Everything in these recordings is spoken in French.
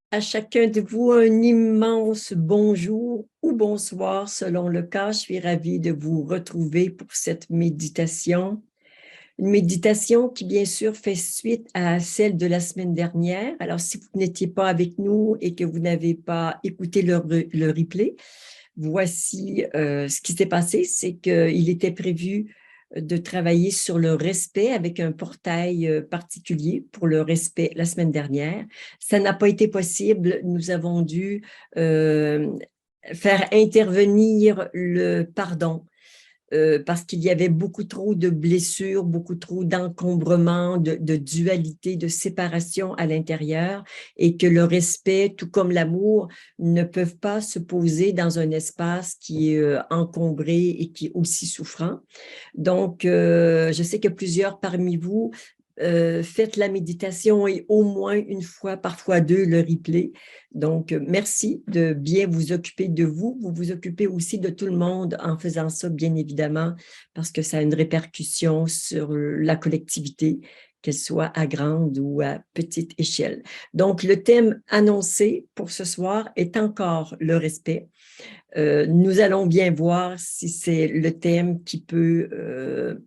À chacun de vous, un immense bonjour ou bonsoir selon le cas. Je suis ravie de vous retrouver pour cette méditation. Une méditation qui, bien sûr, fait suite à celle de la semaine dernière. Alors, si vous n'étiez pas avec nous et que vous n'avez pas écouté le replay, voici ce qui s'est passé. C'est qu'il était prévu de travailler sur le respect avec un portail particulier pour le respect la semaine dernière. Ça n'a pas été possible. Nous avons dû euh, faire intervenir le pardon parce qu'il y avait beaucoup trop de blessures, beaucoup trop d'encombrement, de dualité, de séparation à l'intérieur et que le respect, tout comme l'amour, ne peuvent pas se poser dans un espace qui est encombré et qui est aussi souffrant. Donc, je sais que plusieurs parmi vous faites la méditation et au moins une fois, parfois deux, le replay. Donc, merci de bien vous occuper de vous. Vous vous occupez aussi de tout le monde en faisant ça, bien évidemment, parce que ça a une répercussion sur la collectivité, qu'elle soit à grande ou à petite échelle. Donc, le thème annoncé pour ce soir est encore le respect. Nous allons bien voir si c'est le thème qui peut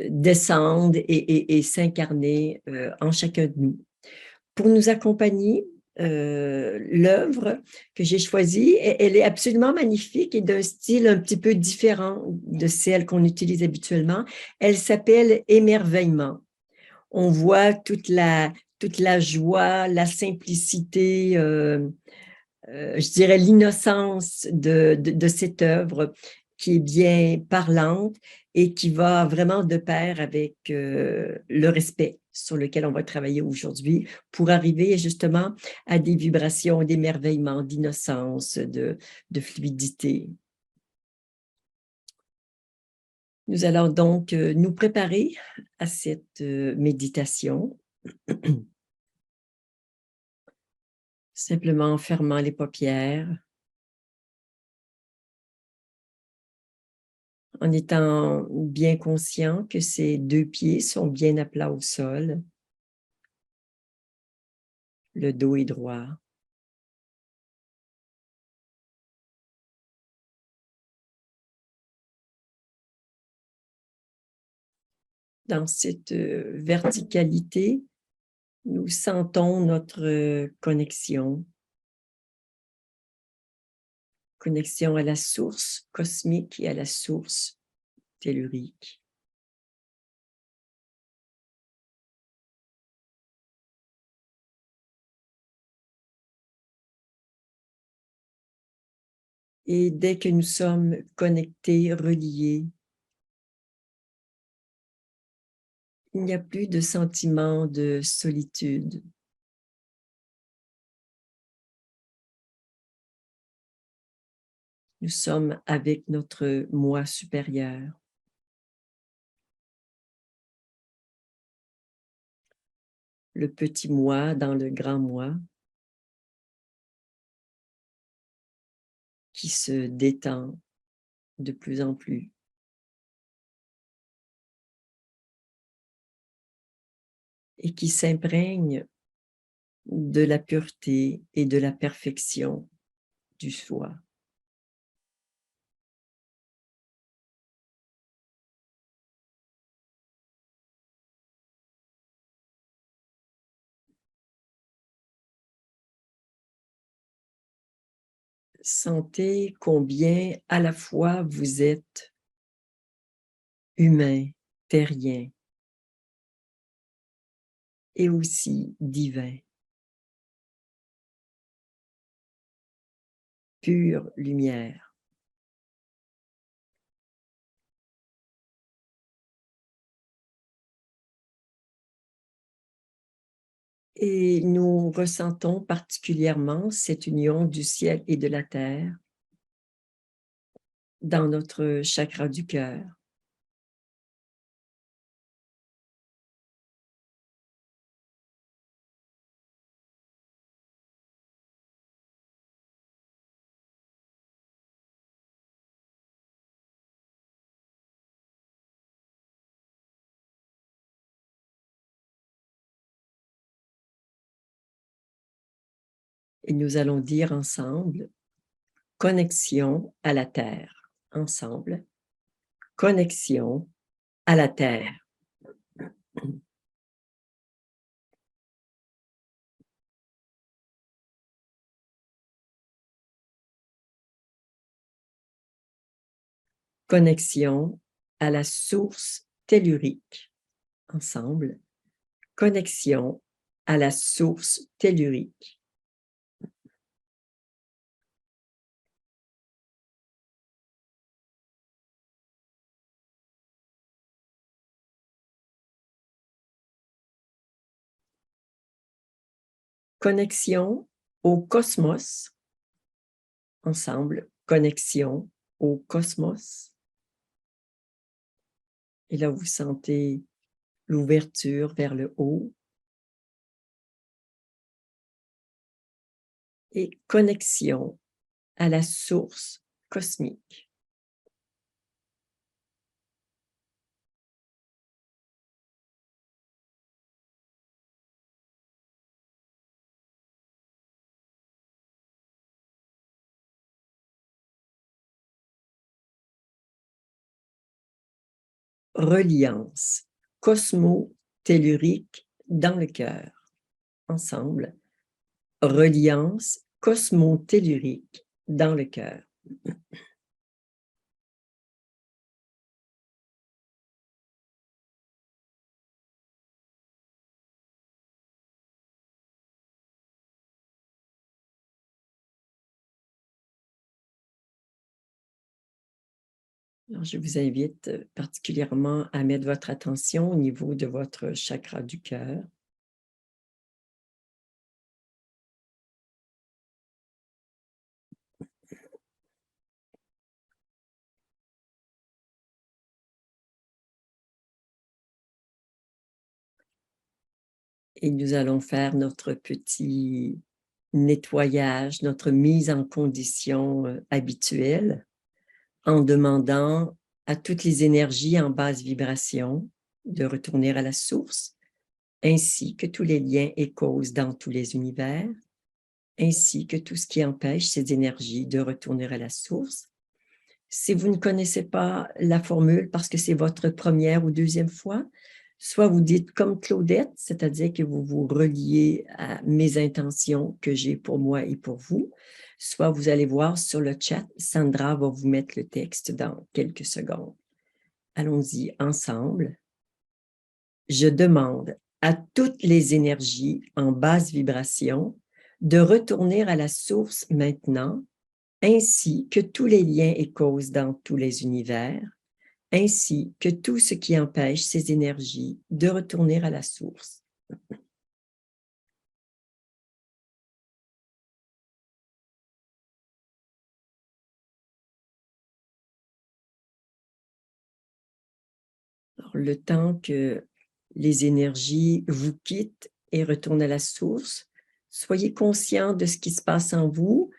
descendre et s'incarner en chacun de nous. Pour nous accompagner, l'œuvre que j'ai choisie, elle est absolument magnifique et d'un style un petit peu différent de celle qu'on utilise habituellement. Elle s'appelle Émerveillement. On voit toute la joie, la simplicité, je dirais l'innocence de cette œuvre qui est bien parlante et qui va vraiment de pair avec le respect sur lequel on va travailler aujourd'hui pour arriver justement à des vibrations d'émerveillement, d'innocence, de fluidité. Nous allons donc nous préparer à cette méditation, simplement en fermant les paupières, en étant bien conscient que ces deux pieds sont bien à plat au sol, le dos est droit. Dans cette verticalité, nous sentons notre connexion à la source cosmique et à la source tellurique. Et dès que nous sommes connectés, reliés, il n'y a plus de sentiment de solitude. Nous sommes avec notre moi supérieur. Le petit moi dans le grand moi qui se détend de plus en plus. Et qui s'imprègne de la pureté et de la perfection du soi. Sentez combien à la fois vous êtes humain, terrien et aussi divin, pure lumière. Et nous ressentons particulièrement cette union du ciel et de la terre dans notre chakra du cœur. Et nous allons dire ensemble, connexion à la Terre. Ensemble, connexion à la Terre. Connexion à la source tellurique. Ensemble, connexion à la source tellurique. Connexion au cosmos. Ensemble, connexion au cosmos. Et là, vous sentez l'ouverture vers le haut. Et connexion à la source cosmique. Reliance cosmo-tellurique dans le cœur. Ensemble, reliance cosmo-tellurique dans le cœur. Alors, je vous invite particulièrement à mettre votre attention au niveau de votre chakra du cœur. Et nous allons faire notre petit nettoyage, notre mise en condition habituelle en demandant à toutes les énergies en basse vibration de retourner à la source, ainsi que tous les liens et causes dans tous les univers, ainsi que tout ce qui empêche ces énergies de retourner à la source. Si vous ne connaissez pas la formule parce que c'est votre première ou deuxième fois, soit vous dites comme Claudette, c'est-à-dire que vous vous reliez à mes intentions que j'ai pour moi et pour vous, soit vous allez voir sur le chat, Sandra va vous mettre le texte dans quelques secondes. Allons-y ensemble. Je demande à toutes les énergies en basse vibration de retourner à la source maintenant, ainsi que tous les liens et causes dans tous les univers, ainsi que tout ce qui empêche ces énergies de retourner à la source. Alors, le temps que les énergies vous quittent et retournent à la source, soyez conscient de ce qui se passe en vous.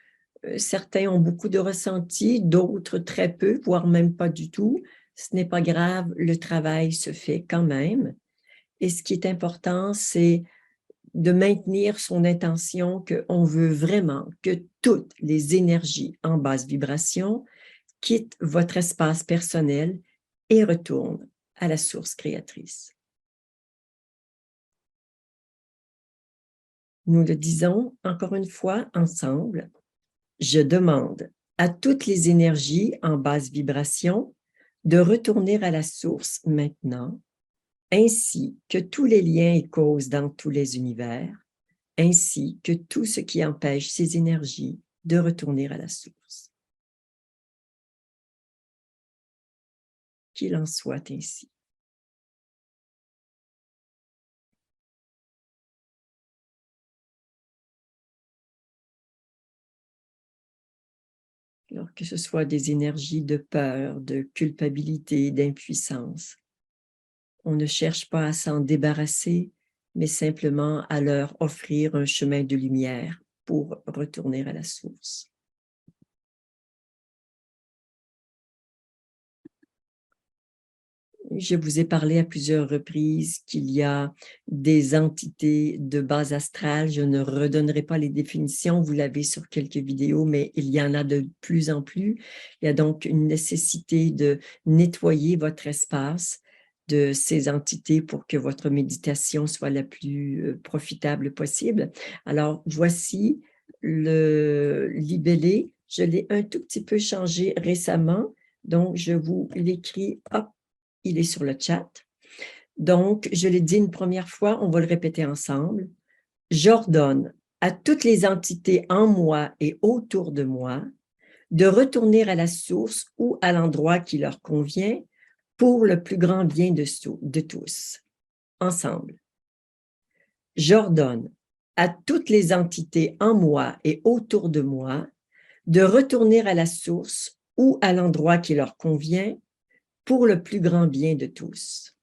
Certains ont beaucoup de ressentis, d'autres très peu, voire même pas du tout. Ce n'est pas grave, le travail se fait quand même. Et ce qui est important, c'est de maintenir son intention qu'on veut vraiment que toutes les énergies en basse vibration quittent votre espace personnel et retournent à la source créatrice. Nous le disons encore une fois ensemble. Je demande à toutes les énergies en basse vibration de retourner à la source maintenant, ainsi que tous les liens et causes dans tous les univers, ainsi que tout ce qui empêche ces énergies de retourner à la source. Qu'il en soit ainsi. Alors que ce soit des énergies de peur, de culpabilité, d'impuissance, on ne cherche pas à s'en débarrasser, mais simplement à leur offrir un chemin de lumière pour retourner à la source. Je vous ai parlé à plusieurs reprises qu'il y a des entités de base astrale. Je ne redonnerai pas les définitions, vous l'avez sur quelques vidéos, mais il y en a de plus en plus. Il y a donc une nécessité de nettoyer votre espace de ces entités pour que votre méditation soit la plus profitable possible. Alors, voici le libellé. Je l'ai un tout petit peu changé récemment, donc je vous l'écris, hop, il est sur le chat. Donc, je l'ai dit une première fois, on va le répéter ensemble. J'ordonne à toutes les entités en moi et autour de moi de retourner à la source ou à l'endroit qui leur convient pour le plus grand bien de tous. Ensemble. J'ordonne à toutes les entités en moi et autour de moi de retourner à la source ou à l'endroit qui leur convient pour le plus grand bien de tous.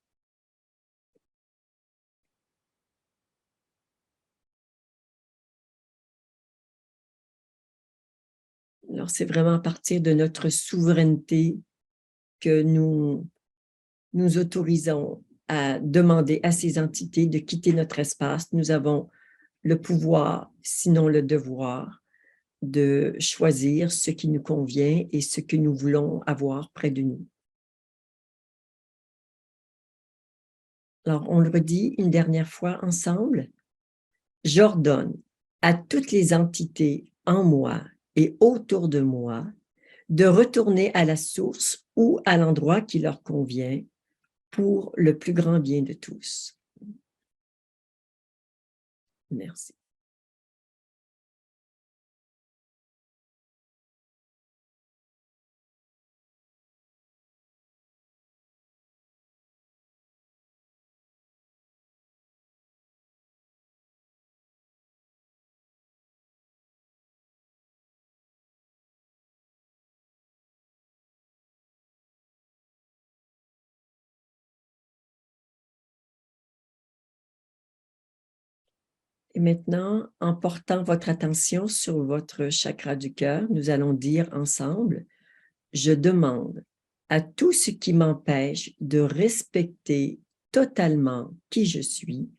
Alors, c'est vraiment à partir de notre souveraineté que nous autorisons à demander à ces entités de quitter notre espace. Nous avons le pouvoir, sinon le devoir, de choisir ce qui nous convient et ce que nous voulons avoir près de nous. Alors, on le redit une dernière fois ensemble. J'ordonne à toutes les entités en moi et autour de moi de retourner à la source ou à l'endroit qui leur convient pour le plus grand bien de tous. Merci. Et maintenant, en portant votre attention sur votre chakra du cœur, nous allons dire ensemble, je demande à tout ce qui m'empêche de respecter totalement qui je suis,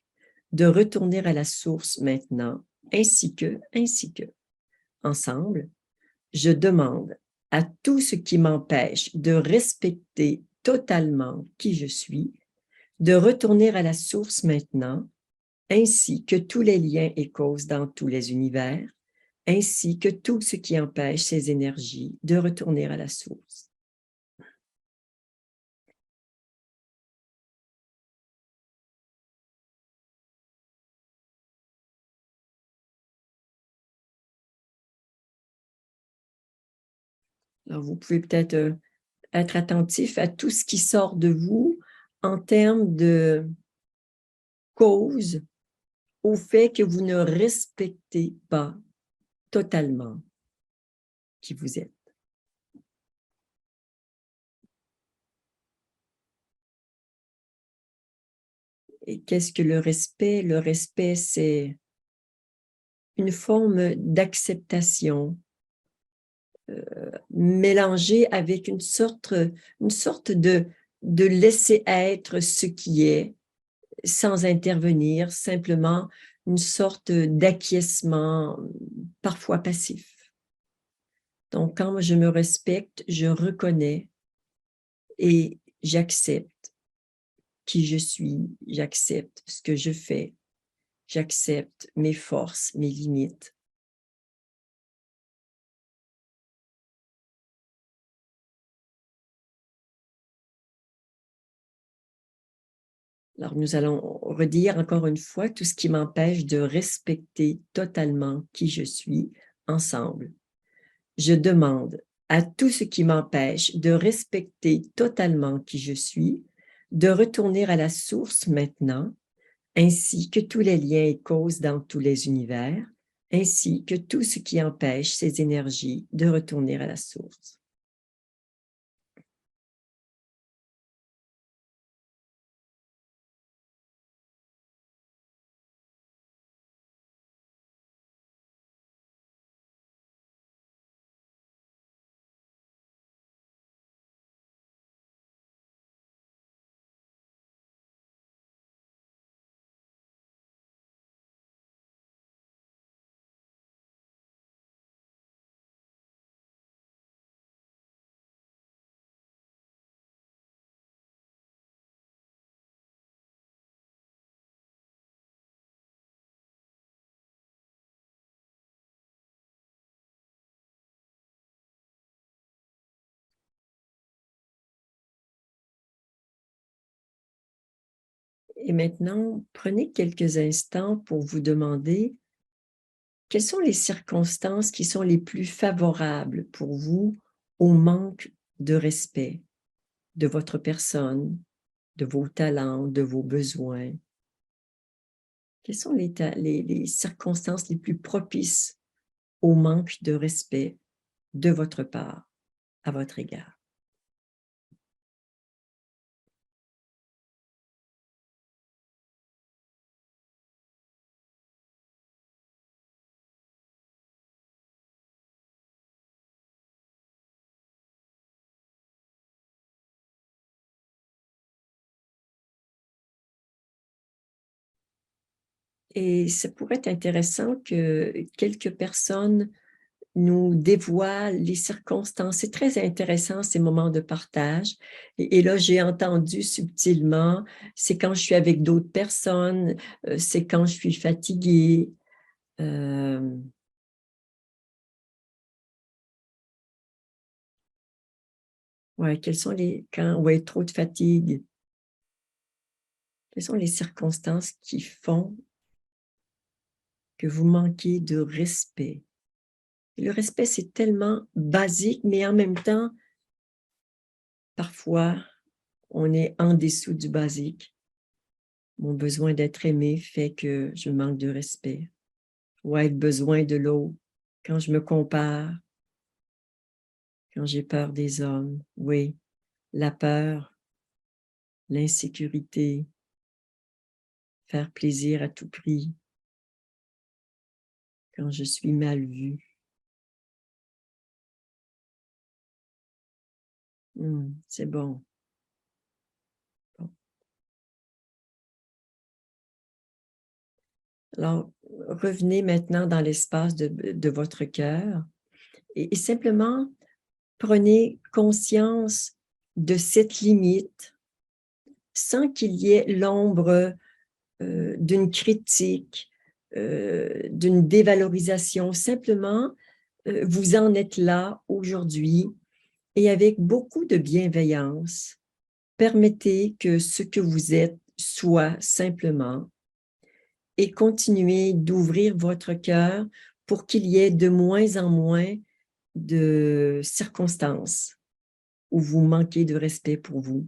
de retourner à la source maintenant, ainsi que. Ensemble, je demande à tout ce qui m'empêche de respecter totalement qui je suis, de retourner à la source maintenant, ainsi que tous les liens et causes dans tous les univers, ainsi que tout ce qui empêche ces énergies de retourner à la source. Alors, vous pouvez peut-être être attentif à tout ce qui sort de vous en termes de cause au fait que vous ne respectez pas totalement qui vous êtes. Et qu'est-ce que le respect? Le respect, c'est une forme d'acceptation mélangée avec une sorte de laisser être ce qui est sans intervenir, simplement une sorte d'acquiescement, parfois passif. Donc, quand je me respecte, je reconnais et j'accepte qui je suis, j'accepte ce que je fais, j'accepte mes forces, mes limites. Alors, nous allons redire encore une fois tout ce qui m'empêche de respecter totalement qui je suis ensemble. Je demande à tout ce qui m'empêche de respecter totalement qui je suis, de retourner à la source maintenant, ainsi que tous les liens et causes dans tous les univers, ainsi que tout ce qui empêche ces énergies de retourner à la source. Et maintenant, prenez quelques instants pour vous demander quelles sont les circonstances qui sont les plus favorables pour vous au manque de respect de votre personne, de vos talents, de vos besoins. Quelles sont les circonstances les plus propices au manque de respect de votre part à votre égard? Et ça pourrait être intéressant que quelques personnes nous dévoilent les circonstances. C'est très intéressant ces moments de partage. Et là, j'ai entendu subtilement, c'est quand je suis avec d'autres personnes, c'est quand je suis fatiguée. Ouais, quels sont les quand ouais, trop de fatigue. Quelles sont les circonstances qui font que vous manquez de respect? Et le respect, c'est tellement basique, mais en même temps, parfois, on est en dessous du basique. Mon besoin d'être aimé fait que je manque de respect. Ouais, le besoin de l'autre, quand je me compare, quand j'ai peur des hommes, oui, la peur, l'insécurité, faire plaisir à tout prix, quand je suis mal vue. C'est bon. Bon. Alors, revenez maintenant dans l'espace de votre cœur et simplement prenez conscience de cette limite sans qu'il y ait l'ombre d'une critique, d'une dévalorisation. Simplement, vous en êtes là aujourd'hui et avec beaucoup de bienveillance, permettez que ce que vous êtes soit simplement et continuez d'ouvrir votre cœur pour qu'il y ait de moins en moins de circonstances où vous manquez de respect pour vous.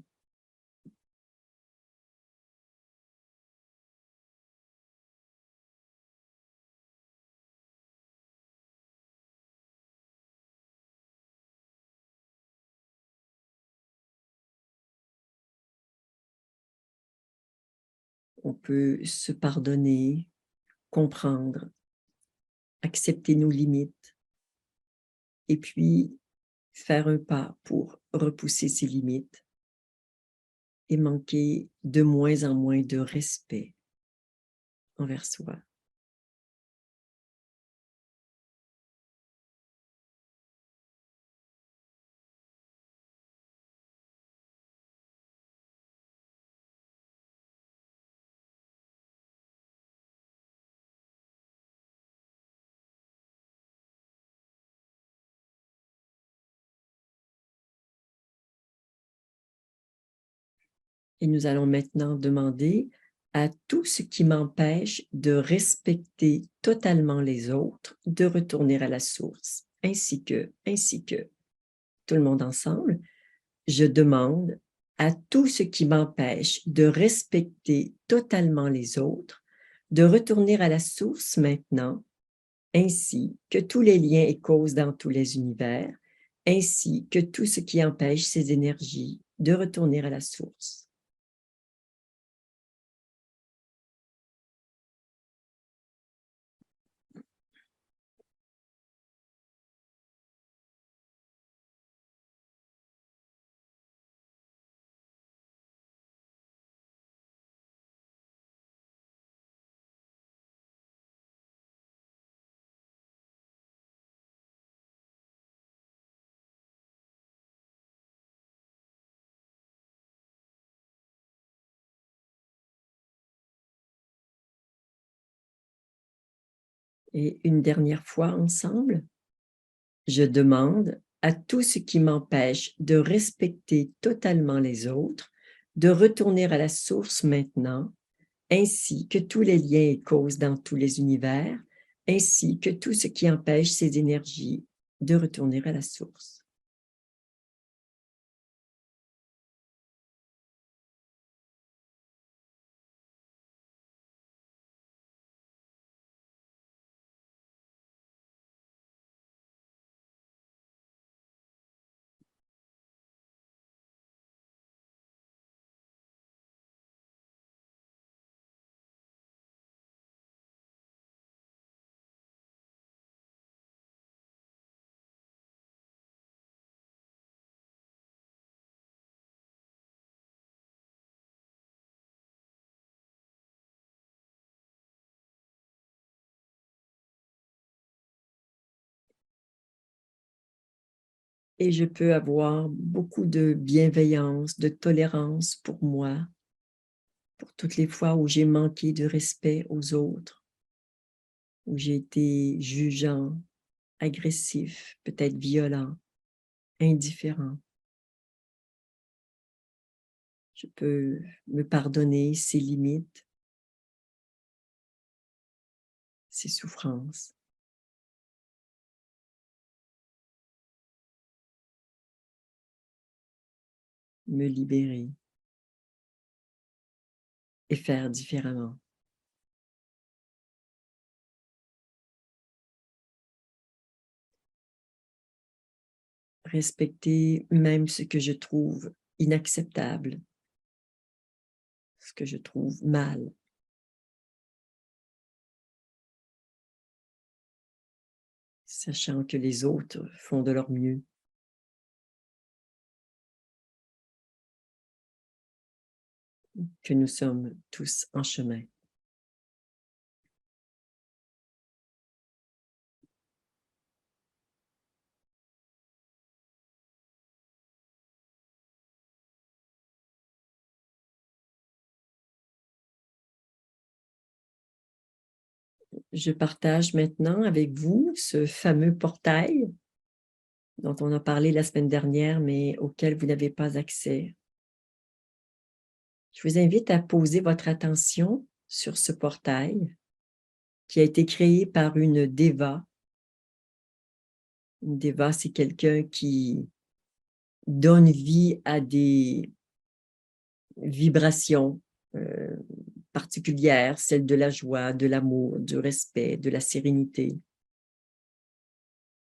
On peut se pardonner, comprendre, accepter nos limites et puis faire un pas pour repousser ces limites et manquer de moins en moins de respect envers soi. Et nous allons maintenant demander à tout ce qui m'empêche de respecter totalement les autres, de retourner à la source, ainsi que, tout le monde ensemble, je demande à tout ce qui m'empêche de respecter totalement les autres, de retourner à la source maintenant, ainsi que tous les liens et causes dans tous les univers, ainsi que tout ce qui empêche ces énergies de retourner à la source. Et une dernière fois ensemble, je demande à tout ce qui m'empêche de respecter totalement les autres, de retourner à la source maintenant, ainsi que tous les liens et causes dans tous les univers, ainsi que tout ce qui empêche ces énergies de retourner à la source. Et je peux avoir beaucoup de bienveillance, de tolérance pour moi, pour toutes les fois où j'ai manqué de respect aux autres, où j'ai été jugeant, agressif, peut-être violent, indifférent. Je peux me pardonner ces limites, ces souffrances, me libérer et faire différemment. Respecter même ce que je trouve inacceptable, ce que je trouve mal, sachant que les autres font de leur mieux, que nous sommes tous en chemin. Je partage maintenant avec vous ce fameux portail dont on a parlé la semaine dernière, mais auquel vous n'avez pas accès. Je vous invite à poser votre attention sur ce portail qui a été créé par une déva. Une déva, c'est quelqu'un qui donne vie à des vibrations particulières, celles de la joie, de l'amour, du respect, de la sérénité.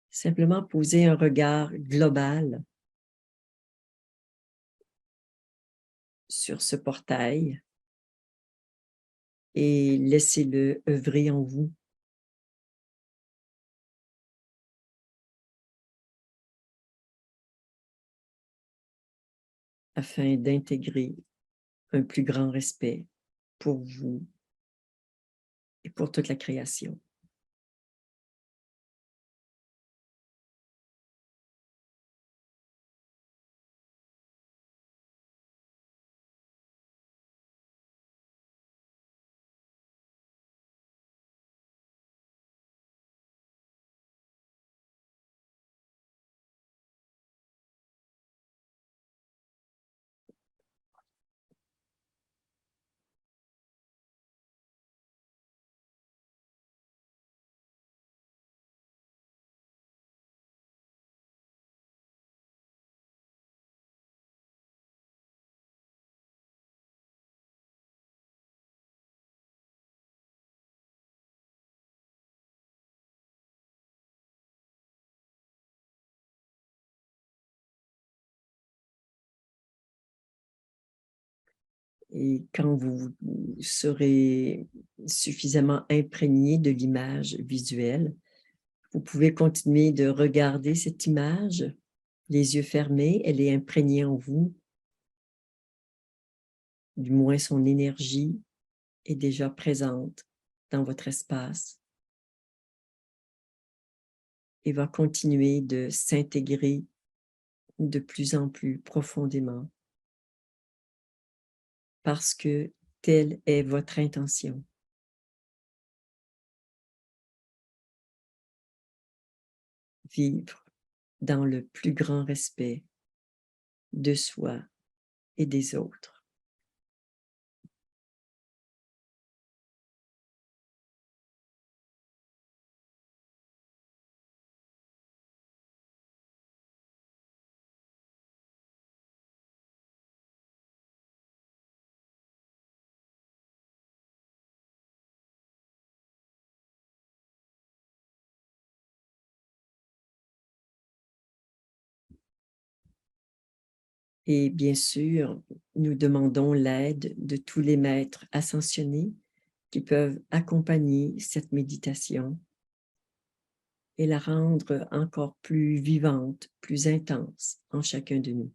Simplement poser un regard global sur ce portail et laissez-le œuvrer en vous. Afin d'intégrer un plus grand respect pour vous et pour toute la création. Et quand vous serez suffisamment imprégné de l'image visuelle, vous pouvez continuer de regarder cette image, les yeux fermés, elle est imprégnée en vous, du moins son énergie est déjà présente dans votre espace et va continuer de s'intégrer de plus en plus profondément parce que telle est votre intention. Vivre dans le plus grand respect de soi et des autres. Et bien sûr, nous demandons l'aide de tous les maîtres ascensionnés qui peuvent accompagner cette méditation et la rendre encore plus vivante, plus intense en chacun de nous.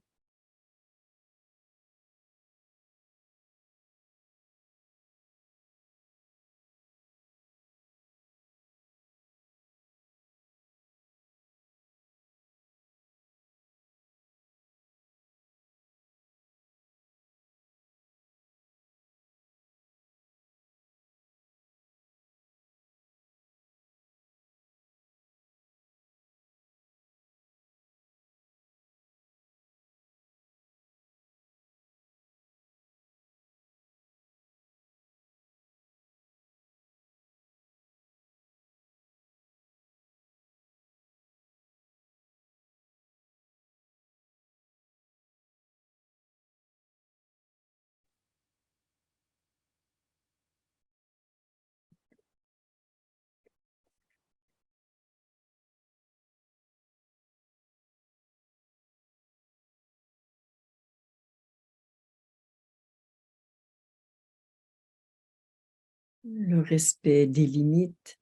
Le respect des limites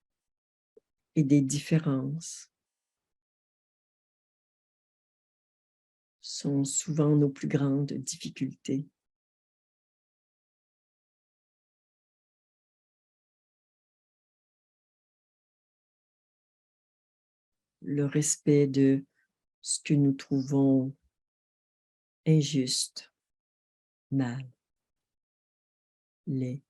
et des différences sont souvent nos plus grandes difficultés. Le respect de ce que nous trouvons injuste, mal, laid.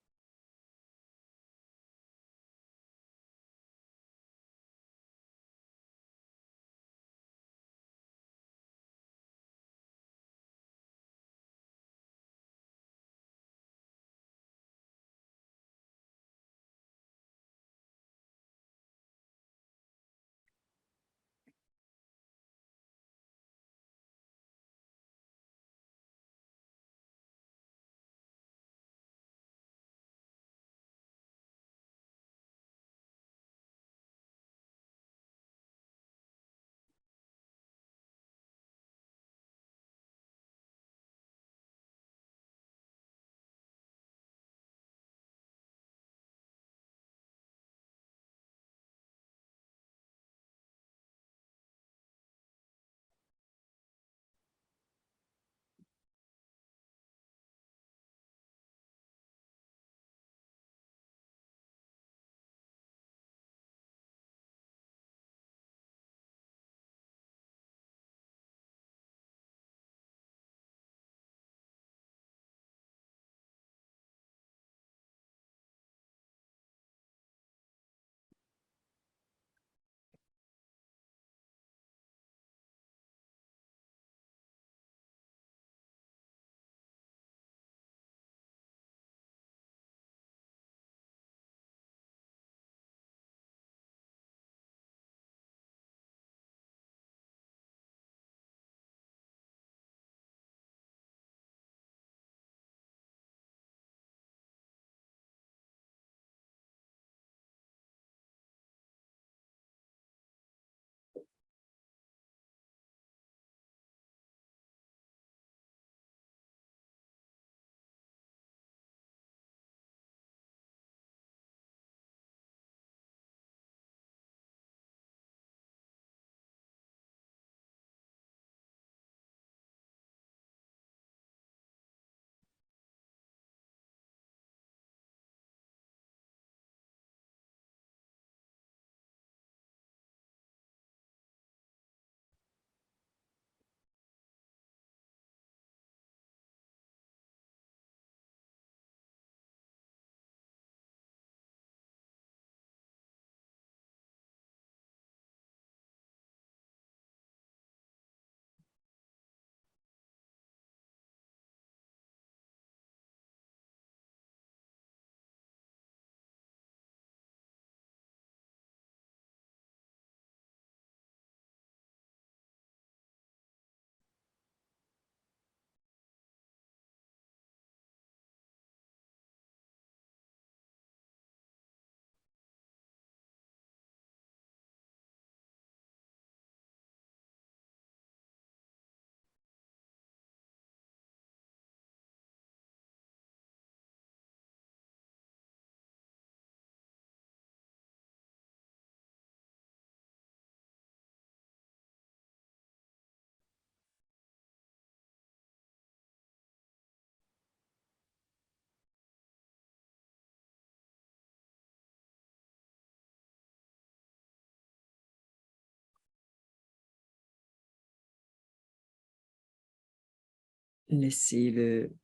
Laissez le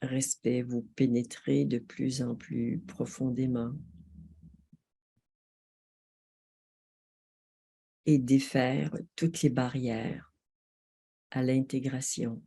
respect vous pénétrer de plus en plus profondément et défaire toutes les barrières à l'intégration.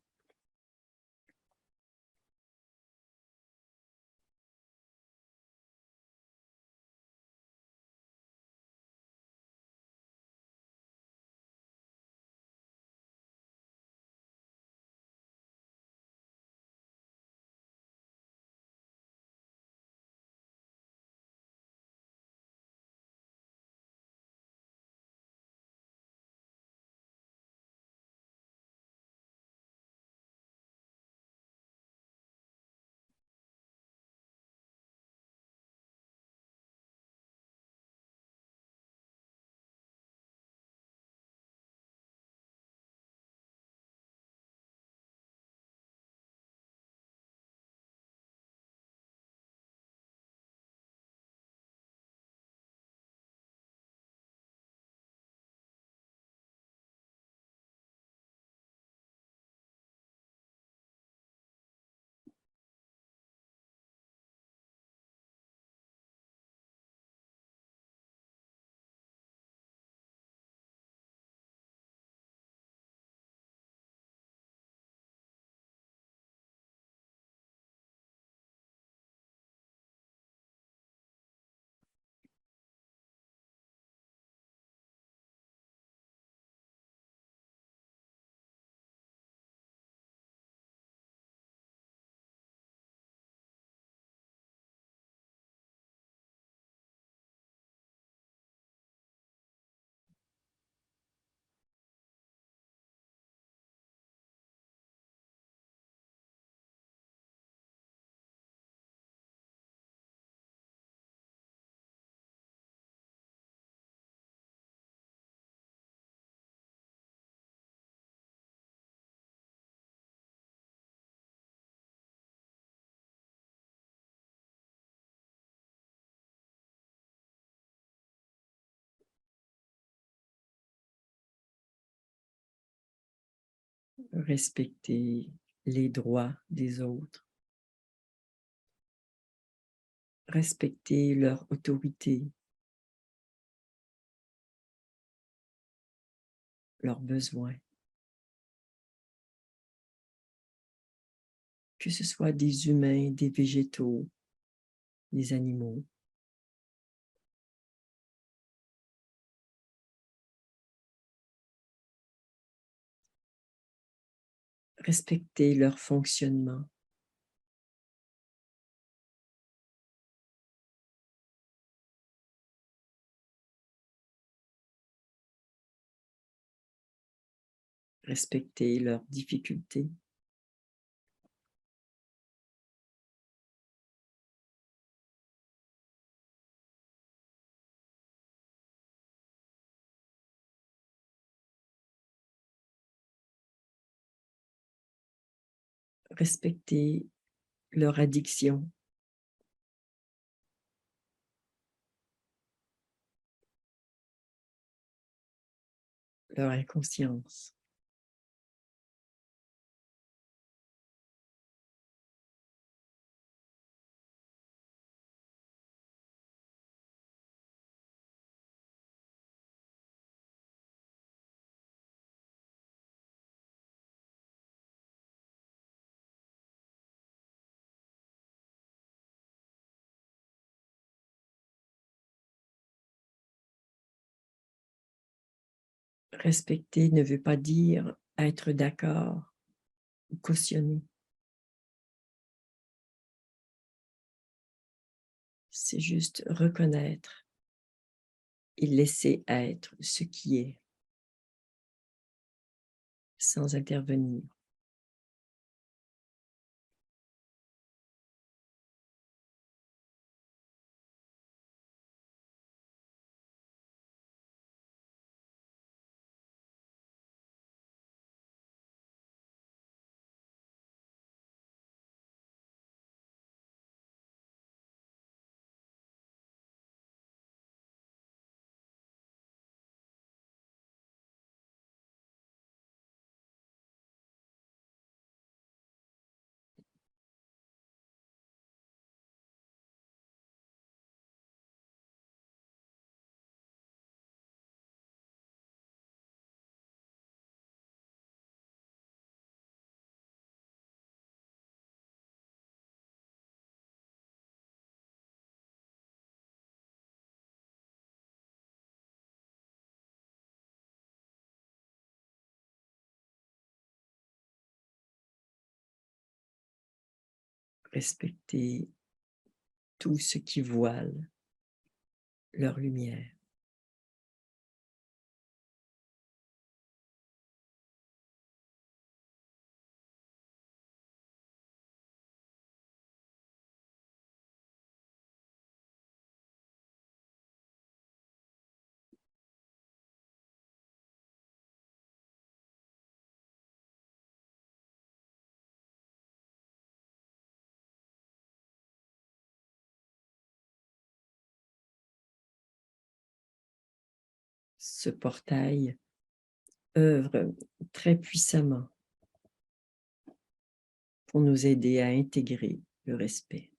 Respectez les droits des autres. Respectez leur autorité, leurs besoins. Que ce soit des humains, des végétaux, des animaux. Respectez leur fonctionnement. Respectez leurs difficultés. Respectez leur addiction. Leur inconscience. Respecter ne veut pas dire être d'accord ou cautionner. C'est juste reconnaître et laisser être ce qui est, sans intervenir. respecter tout ce qui voile leur lumière. Ce portail œuvre très puissamment pour nous aider à intégrer le respect.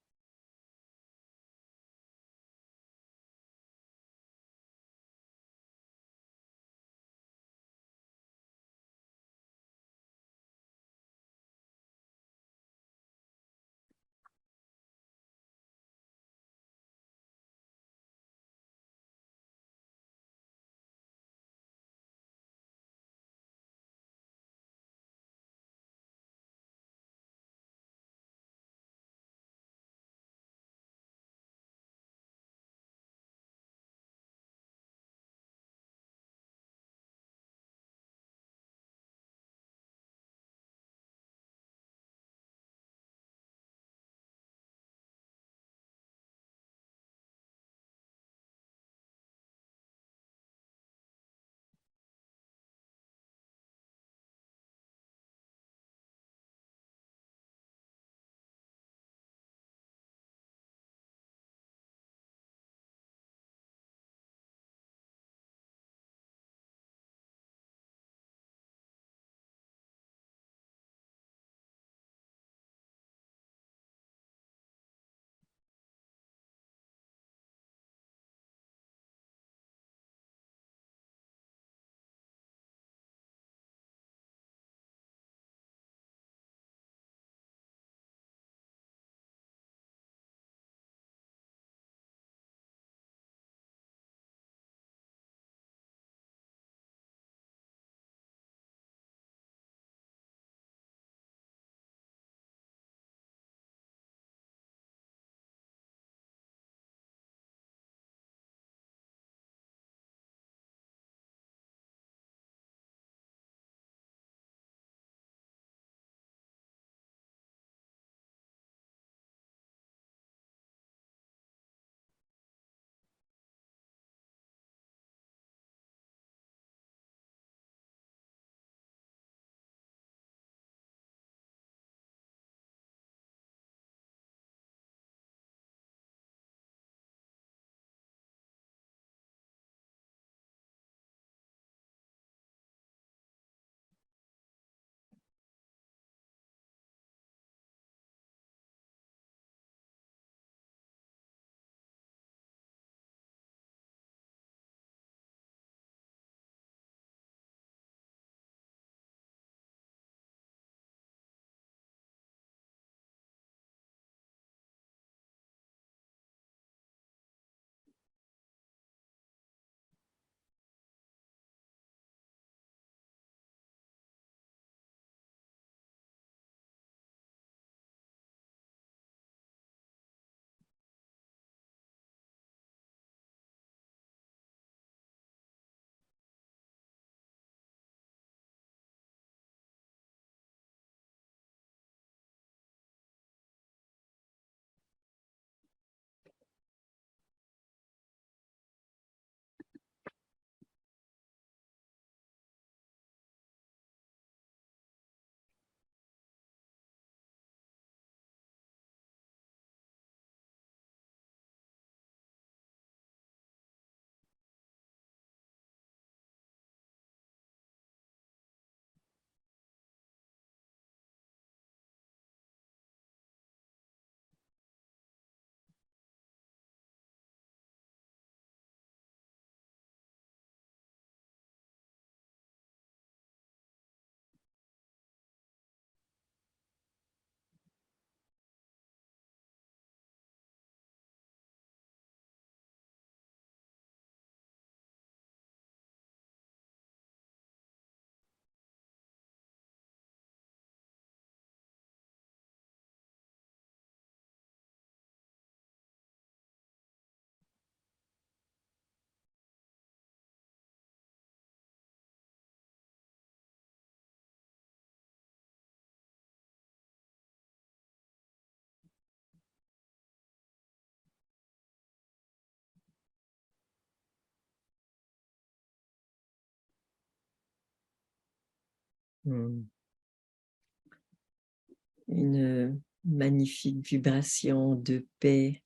Une magnifique vibration de paix,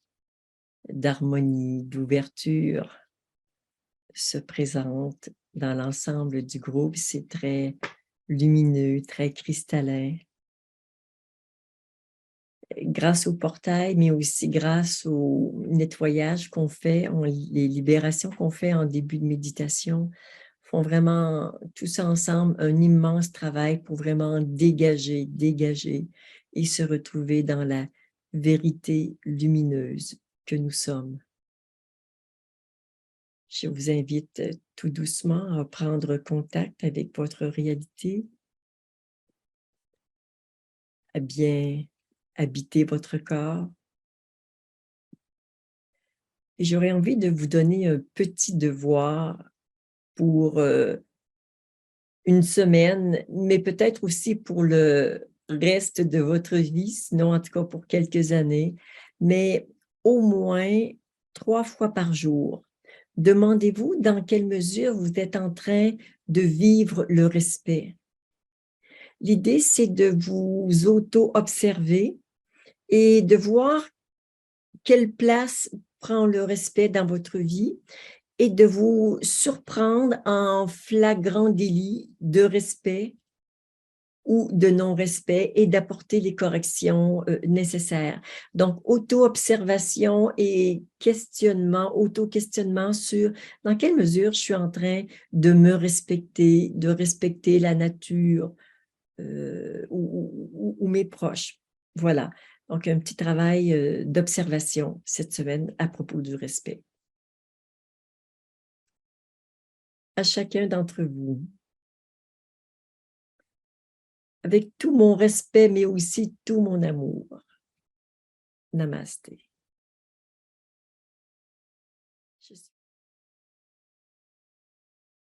d'harmonie, d'ouverture se présente dans l'ensemble du groupe. C'est très lumineux, très cristallin. Grâce au portail, mais aussi grâce au nettoyage qu'on fait, les libérations qu'on fait en début de méditation, font vraiment tous ensemble un immense travail pour vraiment dégager et se retrouver dans la vérité lumineuse que nous sommes. Je vous invite tout doucement à prendre contact avec votre réalité, à bien habiter votre corps. Et j'aurais envie de vous donner un petit devoir pour une semaine, mais peut-être aussi pour le reste de votre vie, sinon en tout cas pour quelques années, mais au moins 3 fois par jour. Demandez-vous dans quelle mesure vous êtes en train de vivre le respect. L'idée, c'est de vous auto-observer et de voir quelle place prend le respect dans votre vie et de vous surprendre en flagrant délit de respect ou de non-respect et d'apporter les corrections nécessaires. Donc, auto-observation et questionnement, auto-questionnement sur dans quelle mesure je suis en train de me respecter, de respecter la nature ou mes proches. Voilà. Donc, un petit travail d'observation cette semaine à propos du respect. À chacun d'entre vous, avec tout mon respect, mais aussi tout mon amour. Namasté.